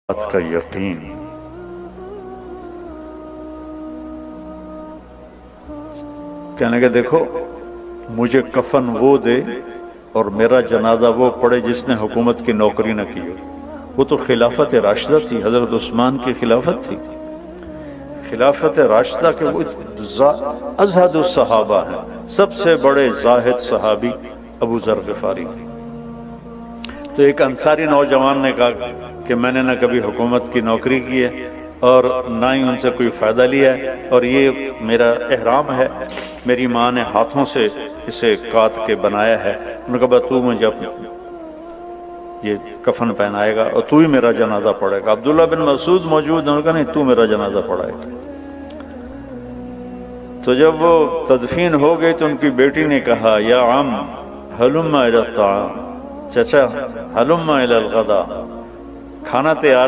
بات کا یقین۔ کہنے کہ دیکھو مجھے کفن وہ دے اور میرا جنازہ وہ پڑھے جس نے حکومت کی نوکری نہ کی ہو۔ وہ تو خلافت راشدہ تھی، حضرت عثمان کی خلافت تھی، خلافت راشدہ کے وہ ازہد الصحابہ ہیں، سب سے بڑے زاہد صحابی ابو ذر غفاری۔ تو ایک انصاری نوجوان نے کہا کہ میں نے نہ کبھی حکومت کی نوکری کی ہے اور نہ ہی ان سے کوئی فائدہ لیا ہے، اور یہ میرا احرام ہے، میری ماں نے ہاتھوں سے اسے کاٹ کے بنایا ہے۔ انہوں نے کہا تو مجھے یہ کفن پہنائے گا اور تو ہی میرا جنازہ پڑھے گا۔ عبداللہ بن مسعود موجود، انہوں نے کہا نہیں، تو میرا جنازہ پڑھائے گا۔ تو جب وہ تدفین ہو گئی تو ان کی بیٹی نے کہا یا عم ہلم الی الطعام، چچا ہلم الی الغداء، کھانا تیار ہے